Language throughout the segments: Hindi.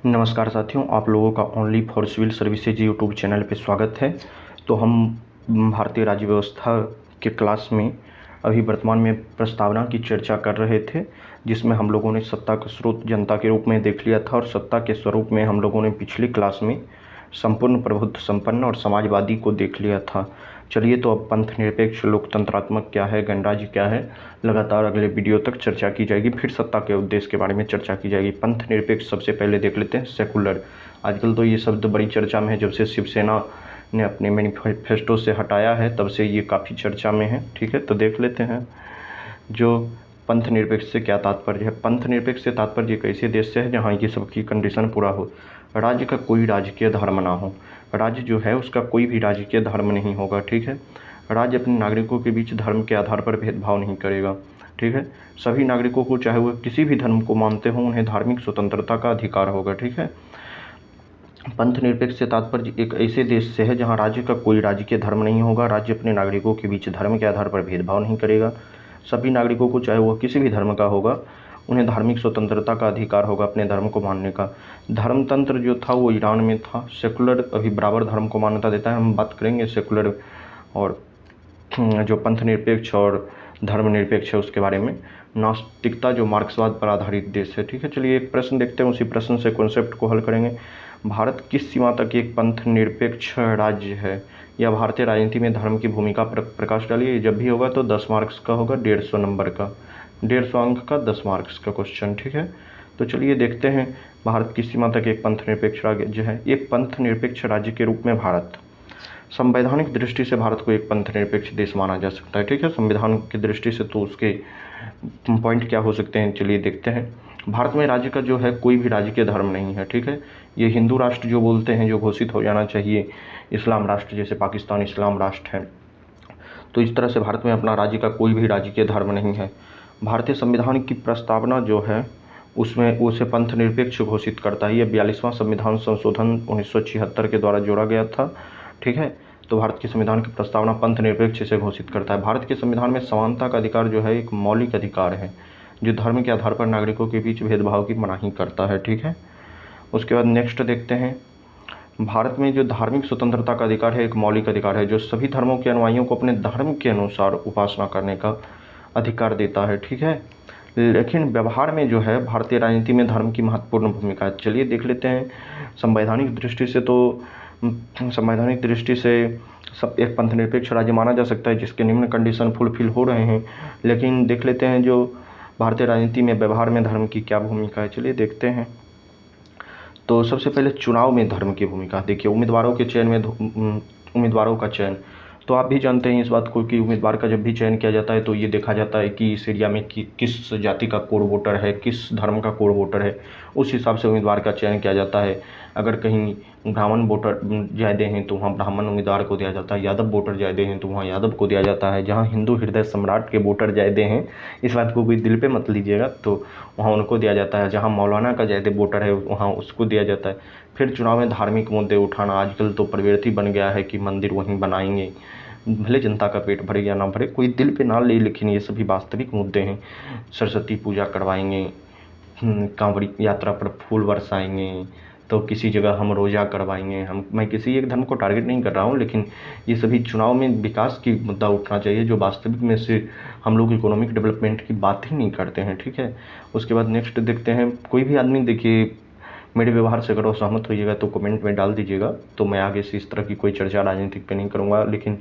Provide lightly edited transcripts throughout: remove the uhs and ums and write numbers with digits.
नमस्कार साथियों, आप लोगों का only for civil services YouTube channel पे स्वागत है। तो हम भारतीय राज्य व्यवस्था के क्लास में अभी वर्तमान में प्रस्तावना की चर्चा कर रहे थे, जिसमें हम लोगों ने सत्ता का स्रोत जनता के रूप में देख लिया था और सत्ता के स्वरूप में हम लोगों ने पिछली क्लास में संपूर्ण प्रभुत्व संपन्न और समाजवादी को देख लिया था। चलिए, तो अब पंथ निरपेक्ष लोकतंत्रात्मक क्या है, गणराज्य क्या है, लगातार अगले वीडियो तक चर्चा की जाएगी। फिर सत्ता के उद्देश्य के बारे में चर्चा की जाएगी। पंथ निरपेक्ष सबसे पहले देख लेते हैं सेकुलर। आजकल तो ये शब्द बड़ी चर्चा में है, जब से शिवसेना ने अपने मैनिफेस्टो से हटाया है तब से ये काफ़ी चर्चा में है। ठीक है, तो देख लेते हैं जो पंथ निरपेक्ष से क्या तात्पर्य है। पंथ निरपेक्ष से तात्पर्य एक ऐसे देश से है जहाँ ये सबकी कंडीशन पूरा हो। राज्य का कोई राजकीय धर्म ना हो। राज्य जो है उसका कोई भी राजकीय धर्म नहीं होगा। ठीक है, राज्य अपने नागरिकों के बीच धर्म के आधार पर भेदभाव नहीं करेगा। ठीक है, सभी नागरिकों को, चाहे वो किसी भी धर्म को मानते हों, उन्हें धार्मिक स्वतंत्रता का अधिकार होगा। ठीक है, पंथ निरपेक्ष से तात्पर्य एक ऐसे देश से है जहाँ राज्य का कोई राजकीय धर्म नहीं होगा। राज्य अपने नागरिकों के बीच धर्म के आधार पर भेदभाव नहीं करेगा। सभी नागरिकों को, चाहे वह किसी भी धर्म का होगा, उन्हें धार्मिक स्वतंत्रता का अधिकार होगा अपने धर्म को मानने का। धर्मतंत्र जो था वो ईरान में था। सेकुलर अभी बराबर धर्म को मान्यता देता है। हम बात करेंगे सेकुलर और जो पंथ निरपेक्ष और धर्मनिरपेक्ष है उसके बारे में। नास्तिकता जो मार्क्सवाद पर आधारित देश है। ठीक है, चलिए एक प्रश्न देखते हैं, उसी प्रश्न से कॉन्सेप्ट को हल करेंगे। भारत किस सीमा तक एक पंथ निरपेक्ष राज्य है? या भारतीय राजनीति में धर्म की भूमिका पर प्रकाश डालिए। जब भी होगा तो 10 मार्क्स का होगा, 150 नंबर का, 150 अंक का 10 मार्क्स का क्वेश्चन। ठीक है, तो चलिए देखते हैं भारत किस सीमा तक एक पंथ निरपेक्ष राज्य है। एक पंथ निरपेक्ष राज्य के रूप में भारत, संवैधानिक दृष्टि से भारत को एक पंथ निरपेक्ष देश माना जा सकता है। ठीक है, संविधान की दृष्टि से तो उसके पॉइंट क्या हो सकते हैं, चलिए देखते हैं। भारत में राज्य का जो है कोई भी राजकीय धर्म नहीं है। ठीक है, ये हिंदू राष्ट्र जो बोलते हैं, जो घोषित हो जाना चाहिए, इस्लाम राष्ट्र, जैसे पाकिस्तान इस्लाम राष्ट्र है, तो इस तरह से भारत में अपना राज्य का कोई भी राजकीय धर्म नहीं है। भारतीय संविधान की प्रस्तावना जो है उसमें उसे पंथ निरपेक्ष घोषित करता है। यह 42वां संविधान संशोधन 1976 के द्वारा जोड़ा गया था। ठीक है, तो भारत के संविधान की प्रस्तावना पंथ निरपेक्ष से घोषित करता है। भारत के संविधान में समानता का अधिकार जो है एक मौलिक अधिकार है, जो धर्म के आधार पर नागरिकों के बीच भेदभाव की मनाही करता है। ठीक है, उसके बाद नेक्स्ट देखते हैं। भारत में जो धार्मिक स्वतंत्रता का अधिकार है एक मौलिक अधिकार है, जो सभी धर्मों के अनुयायियों को अपने धर्म के अनुसार उपासना करने का अधिकार देता है। ठीक है, लेकिन व्यवहार में जो है भारतीय राजनीति में धर्म की महत्वपूर्ण भूमिका है। चलिए देख लेते हैं। संवैधानिक दृष्टि से तो संवैधानिक दृष्टि से सब एक पंथ निरपेक्ष राज्य माना जा सकता है जिसके निम्न कंडीशन फुलफिल हो रहे हैं। लेकिन देख लेते हैं जो भारतीय राजनीति में व्यवहार में धर्म की क्या भूमिका है। चलिए देखते हैं। तो सबसे पहले चुनाव में धर्म की भूमिका देखिए। उम्मीदवारों के चयन में उम्मीदवारों का चयन, तो आप भी जानते हैं इस बात को कि उम्मीदवार का जब भी चयन किया जाता है तो ये देखा जाता है कि इस एरिया में किस जाति का कोर वोटर है, किस धर्म का कोर वोटर है, उस हिसाब से उम्मीदवार का चयन किया जाता है। अगर कहीं ब्राह्मण वोटर ज़्यादा हैं तो वहाँ ब्राह्मण उम्मीदवार को दिया जाता है, यादव वोटर ज़्यादा हैं तो वहाँ यादव को दिया जाता है। जहाँ हिंदू हृदय सम्राट के वोटर ज़्यादा हैं, इस बात को कोई दिल पे मत लीजिएगा, तो वहाँ उनको दिया जाता है। जहाँ मौलाना का ज़्यादा वोटर है वहाँ उसको दिया जाता है। फिर चुनाव में धार्मिक मुद्दे उठाना, आजकल तो प्रवृत्ति बन गया है कि मंदिर वहीं बनाएंगे, भले जनता का पेट भरे या ना भरे, कोई दिल पे ना ले, लेकिन ये सभी वास्तविक मुद्दे हैं। सरस्वती पूजा करवाएंगे, कांवड़ी यात्रा पर फूल बरसाएंगे, तो किसी जगह हम रोज़ा करवाएंगे। मैं किसी एक धर्म को टारगेट नहीं कर रहा हूँ, लेकिन ये सभी चुनाव में विकास की मुद्दा उठना चाहिए, जो वास्तविक में से हम लोग इकोनॉमिक डेवलपमेंट की बात ही नहीं करते हैं। ठीक है, उसके बाद नेक्स्ट देखते हैं। कोई भी आदमी देखिए मेरे व्यवहार से अगर वो सहमत होइएगा तो कमेंट में डाल दीजिएगा, तो मैं आगे से इस तरह की कोई चर्चा राजनीतिक पे नहीं करूँगा। लेकिन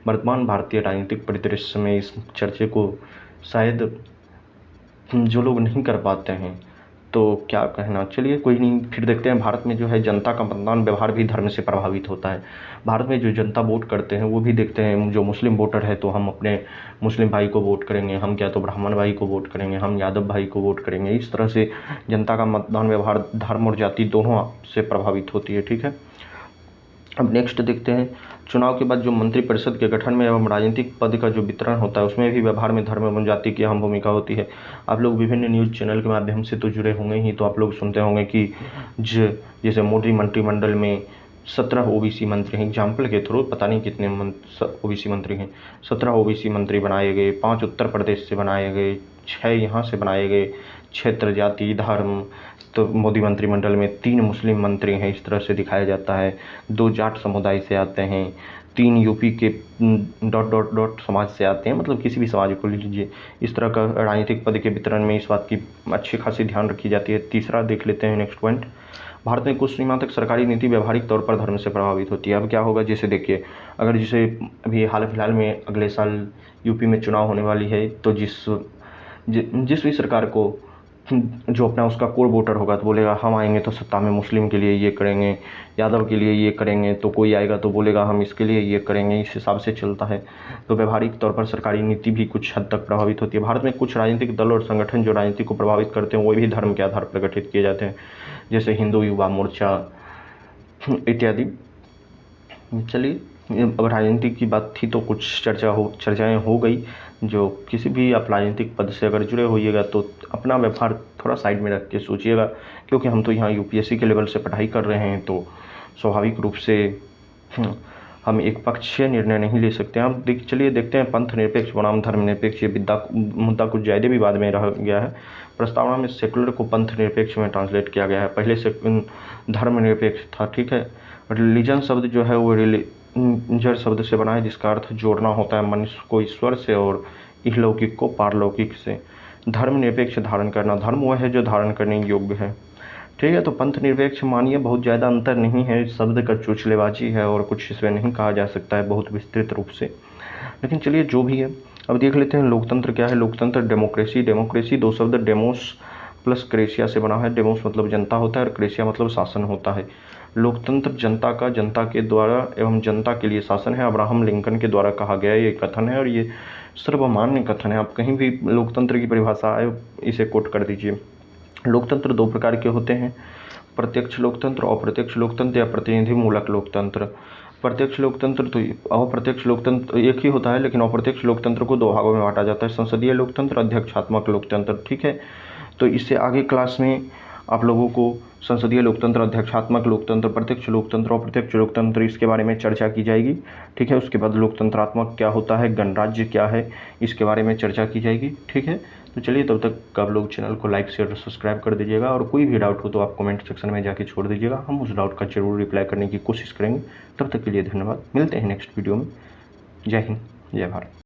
वर्तमान भारतीय राजनीतिक परिदृश्य में इस चर्चे को शायद जो लोग नहीं कर पाते हैं, तो क्या कहना, चलिए कोई नहीं। फिर देखते हैं भारत में जो है जनता का मतदान व्यवहार भी धर्म से प्रभावित होता है। भारत में जो जनता वोट करते हैं वो भी देखते हैं, जो मुस्लिम वोटर है तो हम अपने मुस्लिम भाई को वोट करेंगे, हम क्या तो ब्राह्मण भाई को वोट करेंगे, हम यादव भाई को वोट करेंगे। इस तरह से जनता का मतदान व्यवहार धर्म और जाति दोनों से प्रभावित होती है। ठीक है, अब नेक्स्ट देखते हैं। चुनाव के बाद जो मंत्रिपरिषद के गठन में एवं राजनीतिक पद का जो वितरण होता है उसमें भी व्यवहार में धर्म एवं जाति की अहम भूमिका होती है। आप लोग विभिन्न न्यूज़ चैनल के माध्यम से तो जुड़े होंगे ही, तो आप लोग सुनते होंगे कि जैसे मोदी मंत्रिमंडल में 17 ओबीसी मंत्री हैं। एग्जाम्पल के थ्रू, पता नहीं कितने ओबीसी मंत्री हैं, 17 ओबीसी मंत्री बनाए गए, 5 उत्तर प्रदेश से बनाए गए, 6 यहाँ से बनाए गए। क्षेत्र, जाति, धर्म, तो मोदी मंत्रिमंडल में 3 मुस्लिम मंत्री हैं, इस तरह से दिखाया जाता है। 2 जाट समुदाय से आते हैं, 3 यूपी के डॉट डॉट डॉट समाज से आते हैं, मतलब किसी भी समाज को लीजिए। इस तरह का राजनीतिक पद के वितरण में इस बात की अच्छी खासी ध्यान रखी जाती है। तीसरा देख लेते हैं, नेक्स्ट पॉइंट। भारत में कुछ सीमा तक सरकारी नीति व्यावहारिक तौर पर धर्म से प्रभावित होती है। अब क्या होगा, जैसे देखिए, अगर जैसे अभी हाल फिलहाल में अगले साल यूपी में चुनाव होने वाली है, तो जिस भी सरकार को जो अपना उसका कोर वोटर होगा तो बोलेगा हम आएंगे तो सत्ता में मुस्लिम के लिए ये करेंगे, यादव के लिए ये करेंगे, तो कोई आएगा तो बोलेगा हम इसके लिए ये करेंगे, इस हिसाब से चलता है। तो व्यवहारिक तौर पर सरकारी नीति भी कुछ हद तक प्रभावित होती है। भारत में कुछ राजनीतिक दल और संगठन जो राजनीति को प्रभावित करते हैं वो भी धर्म के आधार पर गठित किए जाते हैं, जैसे हिंदू युवा मोर्चा इत्यादि। चलिए, अब राजनीति की बात थी तो कुछ चर्चाएं हो गई। जो किसी भी आप राजनीतिक पद से अगर जुड़े होइएगा तो अपना व्यवहार थोड़ा साइड में रख के सोचिएगा, क्योंकि हम तो यहाँ यूपीएससी के लेवल से पढ़ाई कर रहे हैं, तो स्वाभाविक रूप से हम एक पक्षीय निर्णय नहीं ले सकते। हम चलिए देखते हैं, पंथ निरपेक्ष बनाम धर्मनिरपेक्ष, ये मुद्दा कुछ ज़्यादा विवाद में रह गया है। प्रस्तावना में सेकुलर को पंथ निरपेक्ष में ट्रांसलेट किया गया है, पहले से धर्मनिरपेक्ष था, ठीक है। रिलीजन शब्द जो है वो जड़ शब्द से बना है, जिसका अर्थ जोड़ना होता है मनुष्य को ईश्वर से और इहलौकिक को पारलौकिक से। धर्मनिरपेक्ष धारण करना, धर्म वह है जो धारण करने योग्य है, ठीक है। तो पंथ निरपेक्ष मानिए बहुत ज़्यादा अंतर नहीं है, शब्द का चोचलेबाजी है और कुछ इसमें नहीं कहा जा सकता है बहुत विस्तृत रूप से। लेकिन चलिए जो भी है, अब देख लेते हैं लोकतंत्र क्या है। लोकतंत्र डेमोक्रेसी 2 शब्द डेमोस प्लस क्रेशिया से बना है। डेमोस मतलब जनता होता है और क्रेशिया मतलब शासन होता है। लोकतंत्र जनता के द्वारा एवं जनता के लिए शासन है। अब्राहम लिंकन के द्वारा कहा गया ये कथन है और ये सर्वमान्य कथन है। आप कहीं भी लोकतंत्र की परिभाषा आए इसे कोट कर दीजिए। लोकतंत्र 2 प्रकार के होते हैं, प्रत्यक्ष लोकतंत्र और अप्रत्यक्ष लोकतंत्र या प्रतिनिधि मूलक लोकतंत्र। प्रत्यक्ष लोकतंत्र तो अप्रत्यक्ष लोकतंत्र एक ही होता है, लेकिन अप्रत्यक्ष लोकतंत्र को 2 भागों में बांटा जाता है, संसदीय लोकतंत्र, अध्यक्षात्मक लोकतंत्र, ठीक है। तो इससे आगे क्लास में आप लोगों को संसदीय लोकतंत्र, अध्यक्षात्मक लोकतंत्र, प्रत्यक्ष लोकतंत्र और अप्रत्यक्ष लोकतंत्र इसके बारे में चर्चा की जाएगी, ठीक है। उसके बाद लोकतंत्रात्मक क्या होता है, गणराज्य क्या है, इसके बारे में चर्चा की जाएगी, ठीक है। तो चलिए, तब तक आप लोग चैनल को लाइक शेयर और सब्सक्राइब कर दीजिएगा, और कोई भी डाउट हो तो आप कमेंट सेक्शन में जाके छोड़ दीजिएगा, हम उस डाउट का जरूर रिप्लाई करने की कोशिश करेंगे। तब तक के लिए धन्यवाद, मिलते हैं नेक्स्ट वीडियो में। जय हिंद, जय भारत।